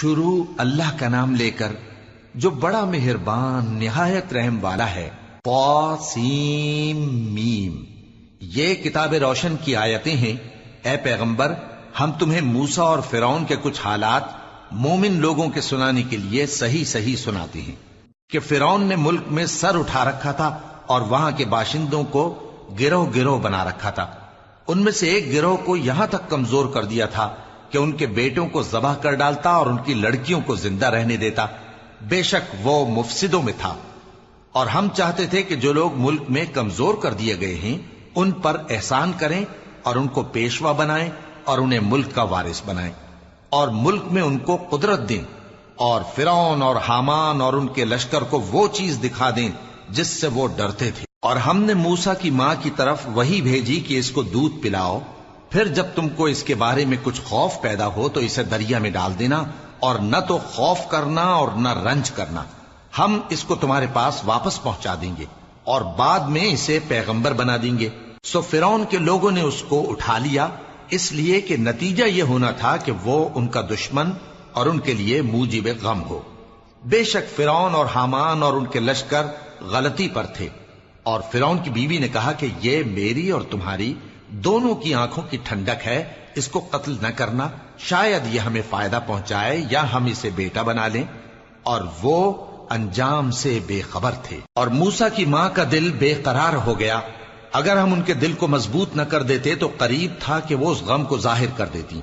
شروع اللہ کا نام لے کر جو بڑا مہربان نہایت رحم والا ہے۔ طاسیم میم، یہ کتاب روشن کی آیتیں ہیں۔ اے پیغمبر، ہم تمہیں موسیٰ اور فرعون کے کچھ حالات مومن لوگوں کے سنانے کے لیے صحیح صحیح سناتے ہیں کہ فرعون نے ملک میں سر اٹھا رکھا تھا اور وہاں کے باشندوں کو گروہ گروہ بنا رکھا تھا۔ ان میں سے ایک گروہ کو یہاں تک کمزور کر دیا تھا کہ ان کے بیٹوں کو ذبح کر ڈالتا اور ان کی لڑکیوں کو زندہ رہنے دیتا۔ بے شک وہ مفسدوں میں تھا، اور ہم چاہتے تھے کہ جو لوگ ملک میں کمزور کر دیے گئے ہیں ان پر احسان کریں اور ان کو پیشوا بنائیں اور انہیں ملک کا وارث بنائیں، اور ملک میں ان کو قدرت دیں، اور فرعون اور حامان اور ان کے لشکر کو وہ چیز دکھا دیں جس سے وہ ڈرتے تھے۔ اور ہم نے موسیٰ کی ماں کی طرف وحی بھیجی کہ اس کو دودھ پلاؤ، پھر جب تم کو اس کے بارے میں کچھ خوف پیدا ہو تو اسے دریا میں ڈال دینا، اور نہ تو خوف کرنا اور نہ رنج کرنا، ہم اس کو تمہارے پاس واپس پہنچا دیں گے اور بعد میں اسے پیغمبر بنا دیں گے۔ سو فرعون کے لوگوں نے اس کو اٹھا لیا، اس لیے کہ نتیجہ یہ ہونا تھا کہ وہ ان کا دشمن اور ان کے لیے موجب غم ہو۔ بے شک فرعون اور حامان اور ان کے لشکر غلطی پر تھے، اور فرعون کی بیوی نے کہا کہ یہ میری اور تمہاری دونوں کی آنکھوں کی ٹھنڈک ہے، اس کو قتل نہ کرنا، شاید یہ ہمیں فائدہ پہنچائے یا ہم اسے بیٹا بنا لیں۔ اور وہ انجام سے بے خبر تھے۔ اور موسیٰ کی ماں کا دل بے قرار ہو گیا، اگر ہم ان کے دل کو مضبوط نہ کر دیتے تو قریب تھا کہ وہ اس غم کو ظاہر کر دیتی۔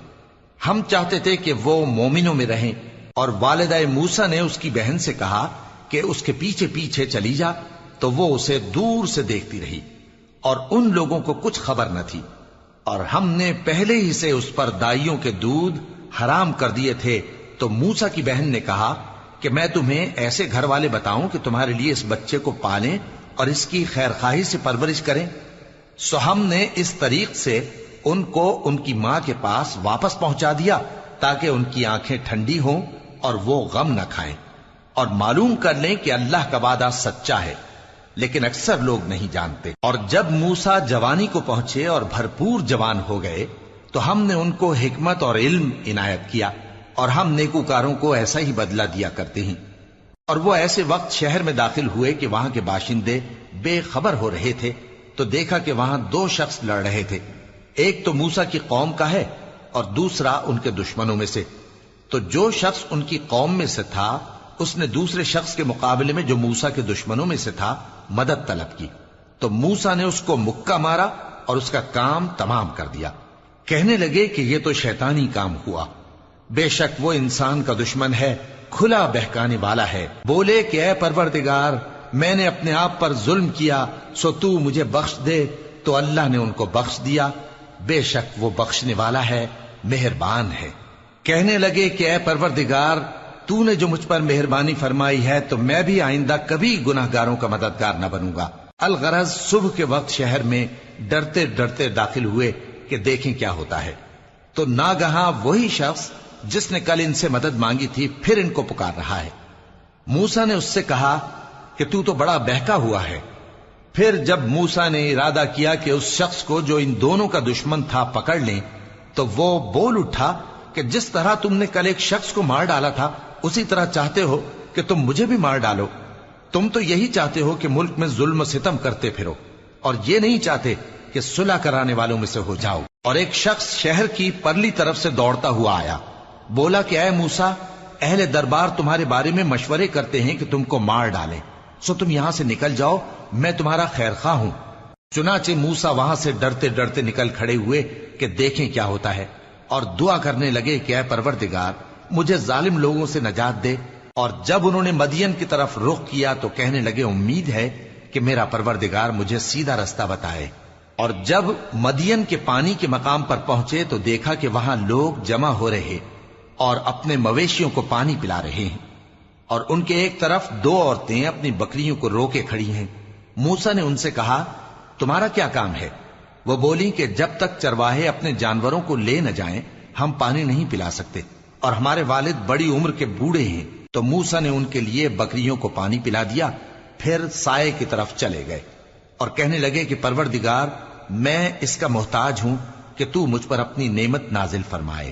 ہم چاہتے تھے کہ وہ مومنوں میں رہیں، اور والدہ موسیٰ نے اس کی بہن سے کہا کہ اس کے پیچھے پیچھے چلی جا، تو وہ اسے دور سے دیکھتی رہی، اور ان لوگوں کو کچھ خبر نہ تھی۔ اور ہم نے پہلے ہی سے اس پر دائیوں کے دودھ حرام کر دیے تھے۔ تو موسیٰ کی بہن نے کہا کہ میں تمہیں ایسے گھر والے بتاؤں کہ تمہارے لیے اس بچے کو پالیں اور اس کی خیر خواہی سے پرورش کریں۔ سو ہم نے اس طریق سے ان کو ان کی ماں کے پاس واپس پہنچا دیا تاکہ ان کی آنکھیں ٹھنڈی ہوں اور وہ غم نہ کھائیں، اور معلوم کر لیں کہ اللہ کا وعدہ سچا ہے، لیکن اکثر لوگ نہیں جانتے۔ اور جب موسیٰ جوانی کو پہنچے اور بھرپور جوان ہو گئے تو ہم نے ان کو حکمت اور علم عنایت کیا، اور ہم نیکوکاروں کو ایسا ہی بدلہ دیا کرتے ہیں۔ اور وہ ایسے وقت شہر میں داخل ہوئے کہ وہاں کے باشندے بے خبر ہو رہے تھے، تو دیکھا کہ وہاں دو شخص لڑ رہے تھے، ایک تو موسیٰ کی قوم کا ہے اور دوسرا ان کے دشمنوں میں سے۔ تو جو شخص ان کی قوم میں سے تھا اس نے دوسرے شخص کے مقابلے میں جو موسیٰ کے دشمنوں میں سے تھا مدد طلب کی، تو موسیٰ نے اس کو مکہ مارا اور اس کا کام تمام کر دیا۔ کہنے لگے کہ یہ تو شیطانی کام ہوا، بے شک وہ انسان کا دشمن ہے، کھلا بہکانے والا ہے۔ بولے کہ اے پروردگار، میں نے اپنے آپ پر ظلم کیا، سو تو مجھے بخش دے، تو اللہ نے ان کو بخش دیا، بے شک وہ بخشنے والا ہے، مہربان ہے۔ کہنے لگے کہ اے پروردگار، تو نے جو مجھ پر مہربانی فرمائی ہے تو میں بھی آئندہ کبھی گناہ گاروں کا مددگار نہ بنوں گا۔ الغرض صبح کے وقت شہر میں ڈرتے ڈرتے داخل ہوئے کہ دیکھیں کیا ہوتا ہے، تو ناگہاں وہی شخص جس نے کل ان سے مدد مانگی تھی پھر ان کو پکار رہا ہے۔ موسیٰ نے اس سے کہا کہ تو بڑا بہکا ہوا ہے۔ پھر جب موسیٰ نے ارادہ کیا کہ اس شخص کو جو ان دونوں کا دشمن تھا پکڑ لیں، تو وہ بول اٹھا کہ جس طرح تم نے کل ایک شخص کو مار ڈالا تھا اسی طرح چاہتے ہو کہ تم مجھے بھی مار ڈالو۔ تم تو یہی چاہتے ہو کہ ملک میں ظلم و ستم کرتے پھرو، اور یہ نہیں چاہتے کہ صلح کرانے والوں میں سے ہو جاؤ۔ اور ایک شخص شہر کی پرلی طرف سے دوڑتا ہوا آیا، بولا کہ اے موسیٰ، اہل دربار تمہارے بارے میں مشورے کرتے ہیں کہ تم کو مار ڈالیں، سو تم یہاں سے نکل جاؤ، میں تمہارا خیر خواہ ہوں۔ چنانچہ موسیٰ وہاں سے ڈرتے ڈرتے نکل کھڑے ہوئے کہ دیکھیں کیا ہوتا ہے، اور دعا کرنے لگے کہ اے پروردگار، مجھے ظالم لوگوں سے نجات دے۔ اور جب انہوں نے مدین کی طرف رخ کیا تو کہنے لگے امید ہے کہ میرا پروردگار مجھے سیدھا رستہ بتائے۔ اور جب مدین کے پانی کے مقام پر پہنچے تو دیکھا کہ وہاں لوگ جمع ہو رہے اور اپنے مویشیوں کو پانی پلا رہے ہیں، اور ان کے ایک طرف دو عورتیں اپنی بکریوں کو روکے کھڑی ہیں۔ موسیٰ نے ان سے کہا تمہارا کیا کام ہے؟ وہ بولی کہ جب تک چرواہے اپنے جانوروں کو لے نہ جائیں ہم پانی نہیں پلا سکتے، اور ہمارے والد بڑی عمر کے بوڑھے ہیں۔ تو موسیٰ نے ان کے لیے بکریوں کو پانی پلا دیا، پھر سائے کی طرف چلے گئے اور کہنے لگے کہ پروردگار، میں اس کا محتاج ہوں کہ تو مجھ پر اپنی نعمت نازل فرمائے۔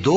2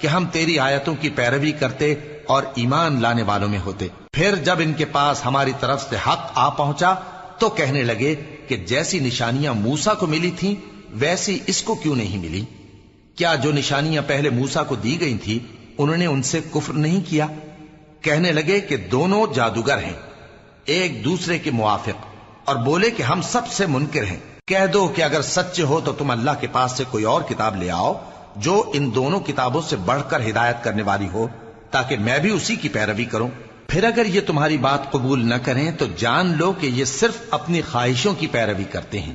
کہ ہم تیری آیتوں کی پیروی کرتے اور ایمان لانے والوں میں ہوتے۔ پھر جب ان کے پاس ہماری طرف سے حق آ پہنچا تو کہنے لگے کہ جیسی نشانیاں موسیٰ کو ملی تھیں ویسی اس کو کیوں نہیں ملی؟ کیا جو نشانیاں پہلے موسیٰ کو دی گئی تھی انہوں نے ان سے کفر نہیں کیا؟ کہنے لگے کہ دونوں جادوگر ہیں ایک دوسرے کے موافق، اور بولے کہ ہم سب سے منکر ہیں۔ کہہ دو کہ اگر سچے ہو تو تم اللہ کے پاس سے کوئی اور کتاب لے آؤ جو ان دونوں کتابوں سے بڑھ کر ہدایت کرنے والی ہو، تاکہ میں بھی اسی کی پیروی کروں۔ پھر اگر یہ تمہاری بات قبول نہ کریں تو جان لو کہ یہ صرف اپنی خواہشوں کی پیروی کرتے ہیں،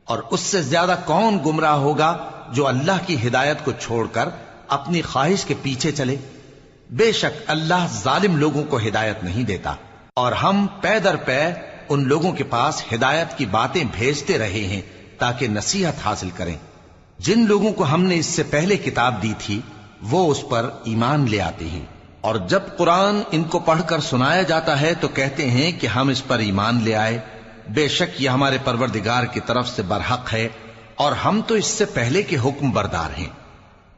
اور اس سے زیادہ کون گمراہ ہوگا جو اللہ کی ہدایت کو چھوڑ کر اپنی خواہش کے پیچھے چلے۔ بے شک اللہ ظالم لوگوں کو ہدایت نہیں دیتا، اور ہم پے در پے ان لوگوں کے پاس ہدایت کی باتیں بھیجتے رہے ہیں تاکہ نصیحت حاصل کریں۔ جن لوگوں کو ہم نے اس سے پہلے کتاب دی تھی وہ اس پر ایمان لے آتے ہیں، اور جب قرآن ان کو پڑھ کر سنایا جاتا ہے تو کہتے ہیں کہ ہم اس پر ایمان لے آئے۔ بے شک یہ ہمارے پروردگار کی طرف سے برحق ہے، اور ہم تو اس سے پہلے کے حکم بردار ہیں۔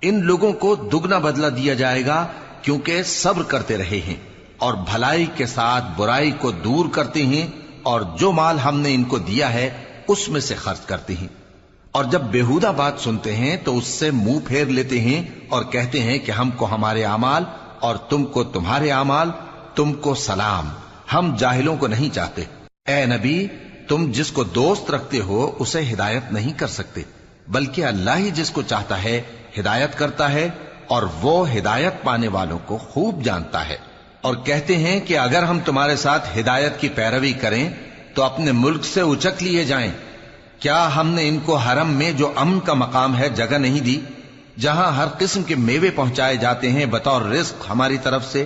ان لوگوں کو دگنا بدلہ دیا جائے گا کیونکہ صبر کرتے رہے ہیں اور بھلائی کے ساتھ برائی کو دور کرتے ہیں، اور جو مال ہم نے ان کو دیا ہے اس میں سے خرچ کرتے ہیں۔ اور جب بیہودہ بات سنتے ہیں تو اس سے منہ پھیر لیتے ہیں اور کہتے ہیں کہ ہم کو ہمارے اعمال اور تم کو تمہارے اعمال، تم کو سلام، ہم جاہلوں کو نہیں چاہتے۔ اے نبی، تم جس کو دوست رکھتے ہو اسے ہدایت نہیں کر سکتے، بلکہ اللہ ہی جس کو چاہتا ہے ہدایت کرتا ہے، اور وہ ہدایت پانے والوں کو خوب جانتا ہے۔ اور کہتے ہیں کہ اگر ہم تمہارے ساتھ ہدایت کی پیروی کریں تو اپنے ملک سے اچک لیے جائیں۔ کیا ہم نے ان کو حرم میں جو امن کا مقام ہے جگہ نہیں دی، جہاں ہر قسم کے میوے پہنچائے جاتے ہیں بطور رزق ہماری طرف سے؟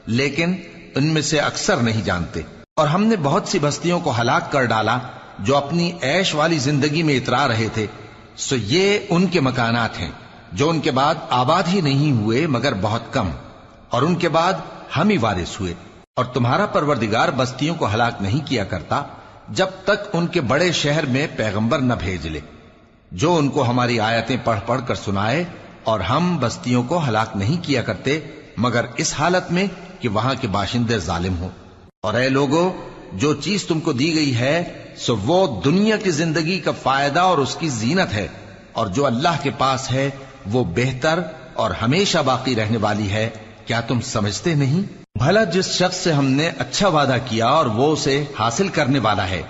لیکن ان میں سے اکثر نہیں جانتے۔ اور ہم نے بہت سی بستیوں کو ہلاک کر ڈالا جو اپنی عیش والی زندگی میں اترا رہے تھے، سو یہ ان کے مکانات ہیں جو ان کے بعد آباد ہی نہیں ہوئے مگر بہت کم، اور ان کے بعد ہم ہی وارث ہوئے۔ اور تمہارا پروردگار بستیوں کو ہلاک نہیں کیا کرتا جب تک ان کے بڑے شہر میں پیغمبر نہ بھیج لے جو ان کو ہماری آیتیں پڑھ پڑھ کر سنائے، اور ہم بستیوں کو ہلاک نہیں کیا کرتے مگر اس حالت میں کہ وہاں کے باشندے ظالم ہوں۔ اور اے لوگو، جو چیز تم کو دی گئی ہے سو وہ دنیا کی زندگی کا فائدہ اور اس کی زینت ہے، اور جو اللہ کے پاس ہے وہ بہتر اور ہمیشہ باقی رہنے والی ہے۔ کیا تم سمجھتے نہیں؟ بھلا جس شخص سے ہم نے اچھا وعدہ کیا اور وہ اسے حاصل کرنے والا ہے،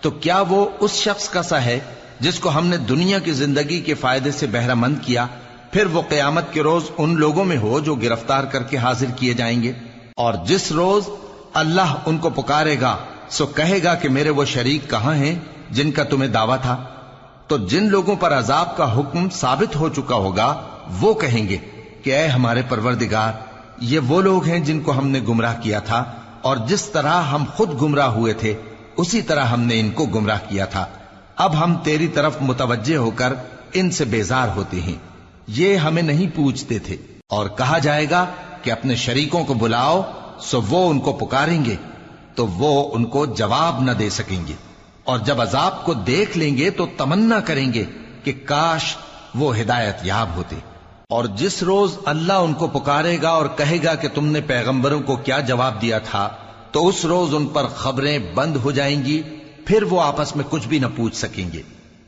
تو کیا وہ اس شخص کا سا ہے جس کو ہم نے دنیا کی زندگی کے فائدے سے بہرہ مند کیا، پھر وہ قیامت کے روز ان لوگوں میں ہو جو گرفتار کر کے حاضر کیے جائیں گے؟ اور جس روز اللہ ان کو پکارے گا سو کہے گا کہ میرے وہ شریک کہاں ہیں جن کا تمہیں دعویٰ تھا؟ تو جن لوگوں پر عذاب کا حکم ثابت ہو چکا ہوگا وہ کہیں گے کہ اے ہمارے پروردگار، یہ وہ لوگ ہیں جن کو ہم نے گمراہ کیا تھا، اور جس طرح ہم خود گمراہ ہوئے تھے اسی طرح ہم نے ان کو گمراہ کیا تھا۔ اب ہم تیری طرف متوجہ ہو کر ان سے بیزار ہوتے ہیں، یہ ہمیں نہیں پوچھتے تھے۔ اور کہا جائے گا کہ اپنے شریکوں کو بلاؤ، سو وہ ان کو پکاریں گے تو وہ ان کو جواب نہ دے سکیں گے، اور جب عذاب کو دیکھ لیں گے تو تمنا کریں گے کہ کاش وہ ہدایت یاب ہوتے۔ اور جس روز اللہ ان کو پکارے گا اور کہے گا کہ تم نے پیغمبروں کو کیا جواب دیا تھا، تو اس روز ان پر خبریں بند ہو جائیں گی، پھر وہ آپس میں کچھ بھی نہ پوچھ سکیں گے۔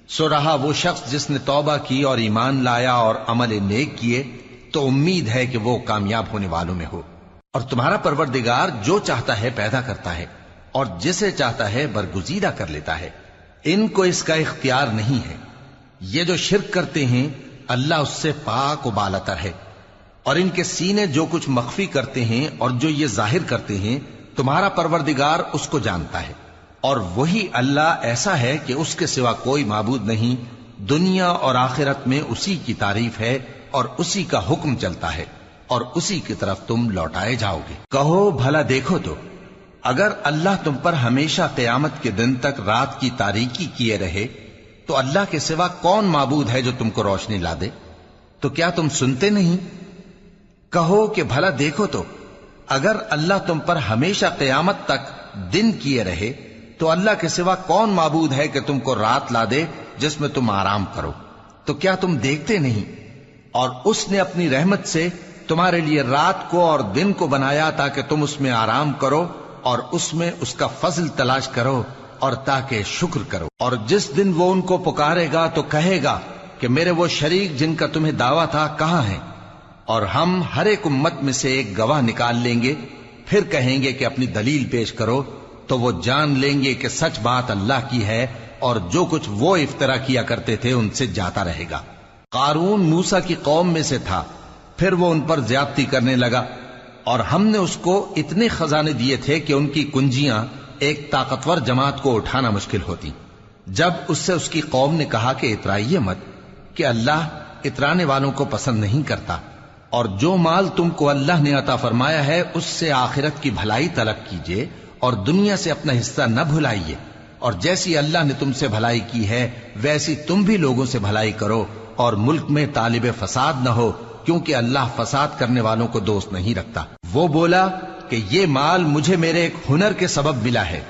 سو رہا وہ شخص جس نے توبہ کی اور ایمان لایا اور عمل نیک کیے تو امید ہے کہ وہ کامیاب ہونے والوں میں ہو۔ اور تمہارا پروردگار جو چاہتا ہے پیدا کرتا ہے، اور جسے چاہتا ہے برگزیدہ کر لیتا ہے، ان کو اس کا اختیار نہیں ہے۔ یہ جو شرک کرتے ہیں اللہ اس سے پاک و بالاتر ہے، اور ان کے سینے جو کچھ مخفی کرتے ہیں اور جو یہ ظاہر کرتے ہیں تمہارا پروردگار اس کو جانتا ہے۔ اور وہی اللہ ایسا ہے کہ اس کے سوا کوئی معبود نہیں، دنیا اور آخرت میں اسی کی تعریف ہے اور اسی کا حکم چلتا ہے، اور اسی کی طرف تم لوٹائے جاؤ گے۔ کہو بھلا دیکھو تو، اگر اللہ تم پر ہمیشہ قیامت کے دن تک رات کی تاریکی کیے رہے تو اللہ کے سوا کون معبود ہے جو تم کو روشنی لا دے؟ تو کیا تم سنتے نہیں؟ کہو کہ بھلا دیکھو تو، اگر اللہ تم پر ہمیشہ قیامت تک دن کیے رہے تو اللہ کے سوا کون معبود ہے کہ تم کو رات لا دے جس میں تم آرام کرو؟ تو کیا تم دیکھتے نہیں؟ اور اس نے اپنی رحمت سے تمہارے لیے رات کو اور دن کو بنایا تاکہ تم اس میں آرام کرو اور اس میں اس کا فضل تلاش کرو اور تاکہ شکر کرو۔ اور جس دن وہ ان کو پکارے گا تو کہے گا کہ میرے وہ شریک جن کا تمہیں دعویٰ تھا کہاں ہیں؟ اور ہم ہر ایک امت میں سے ایک گواہ نکال لیں گے، پھر کہیں گے کہ اپنی دلیل پیش کرو، تو وہ جان لیں گے کہ سچ بات اللہ کی ہے اور جو کچھ وہ افترا کیا کرتے تھے ان سے جاتا رہے گا۔ قارون موسیٰ کی قوم میں سے تھا، پھر وہ ان پر زیادتی کرنے لگا، اور ہم نے اس کو اتنے خزانے دیے تھے کہ ان کی کنجیاں ایک طاقتور جماعت کو اٹھانا مشکل ہوتی۔ جب اس سے اس کی قوم نے کہا کہ اترائیے مت، کہ اللہ اترانے والوں کو پسند نہیں کرتا، اور جو مال تم کو اللہ نے عطا فرمایا ہے اس سے آخرت کی بھلائی طلب کیجیے اور دنیا سے اپنا حصہ نہ بھلائیے، اور جیسی اللہ نے تم سے بھلائی کی ہے ویسی تم بھی لوگوں سے بھلائی کرو، اور ملک میں طالب فساد نہ ہو، کیونکہ اللہ فساد کرنے والوں کو دوست نہیں رکھتا۔ وہ بولا کہ یہ مال مجھے میرے ایک ہنر کے سبب ملا ہے۔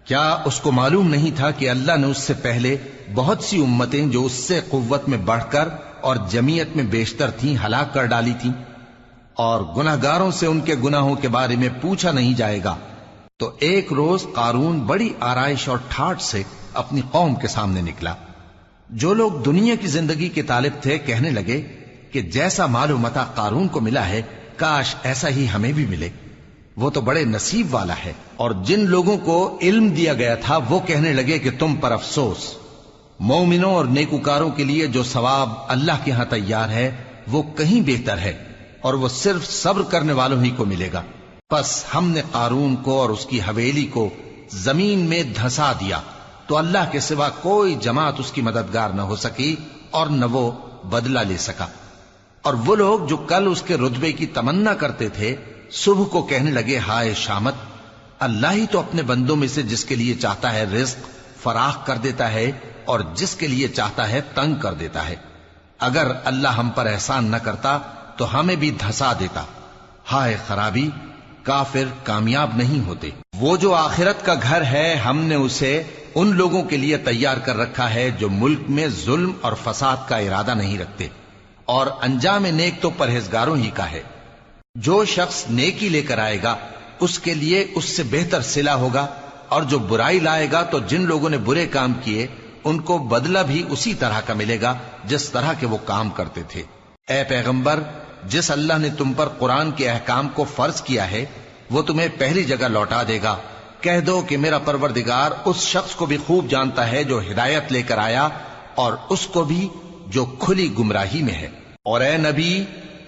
کیا اس کو معلوم نہیں تھا کہ اللہ نے اس سے پہلے بہت سی امتیں جو اس سے قوت میں بڑھ کر اور جمعیت میں بیشتر تھیں ہلاک کر ڈالی تھیں، اور گناہگاروں سے ان کے گناہوں کے بارے میں پوچھا نہیں جائے گا؟ تو ایک روز قارون بڑی آرائش اور ٹھاٹ سے اپنی قوم کے سامنے نکلا۔ جو لوگ دنیا کی زندگی کے طالب تھے کہنے لگے کہ جیسا مال و متاع قارون کو ملا ہے کاش ایسا ہی ہمیں بھی ملے، وہ تو بڑے نصیب والا ہے۔ اور جن لوگوں کو علم دیا گیا تھا وہ کہنے لگے کہ تم پر افسوس، مومنوں اور نیکوکاروں کے لیے جو ثواب اللہ کے ہاں تیار ہے وہ کہیں بہتر ہے، اور وہ صرف صبر کرنے والوں ہی کو ملے گا۔ پس ہم نے قارون کو اور اس کی حویلی کو زمین میں دھسا دیا، تو اللہ کے سوا کوئی جماعت اس کی مددگار نہ ہو سکی اور نہ وہ بدلہ لے سکا۔ اور وہ لوگ جو کل اس کے رتبے کی تمنا کرتے تھے صبح کو کہنے لگے ہائے شامت، اللہ ہی تو اپنے بندوں میں سے جس کے لیے چاہتا ہے رزق فراخ کر دیتا ہے اور جس کے لیے چاہتا ہے تنگ کر دیتا ہے۔ اگر اللہ ہم پر احسان نہ کرتا تو ہمیں بھی دھسا دیتا۔ ہائے خرابی، کافر کامیاب نہیں ہوتے۔ وہ جو آخرت کا گھر ہے ہم نے اسے ان لوگوں کے لیے تیار کر رکھا ہے جو ملک میں ظلم اور فساد کا ارادہ نہیں رکھتے، اور انجام نیک تو پرہیزگاروں ہی کا ہے۔ جو شخص نیکی لے کر آئے گا اس کے لیے اس سے بہتر صلہ ہوگا، اور جو برائی لائے گا تو جن لوگوں نے برے کام کیے ان کو بدلہ بھی اسی طرح کا ملے گا جس طرح کے وہ کام کرتے تھے۔ اے پیغمبر، جس اللہ نے تم پر قرآن کے احکام کو فرض کیا ہے وہ تمہیں پہلی جگہ لوٹا دے گا۔ کہہ دو کہ میرا پروردگار اس شخص کو بھی خوب جانتا ہے جو ہدایت لے کر آیا، اور اس کو بھی جو کھلی گمراہی میں ہے۔ اور اے نبی،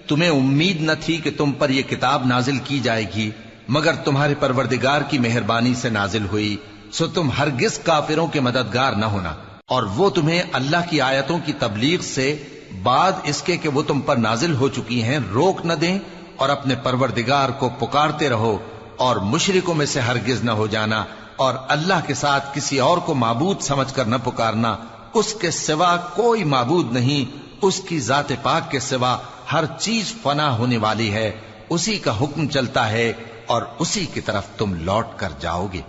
تمہیں امید نہ تھی کہ تم پر یہ کتاب نازل کی جائے گی مگر تمہارے پروردگار کی مہربانی سے نازل ہوئی، سو تم ہرگز کافروں کے مددگار نہ ہونا، اور وہ تمہیں اللہ کی آیتوں کی تبلیغ سے بعد اس کے کہ وہ تم پر نازل ہو چکی ہیں روک نہ دیں، اور اپنے پروردگار کو پکارتے رہو اور مشرکوں میں سے ہرگز نہ ہو جانا، اور اللہ کے ساتھ کسی اور کو معبود سمجھ کر نہ پکارنا، اس کے سوا کوئی معبود نہیں، اس کی ذات پاک کے سوا ہر چیز فنا ہونے والی ہے، اسی کا حکم چلتا ہے اور اسی کی طرف تم لوٹ کر جاؤ گے۔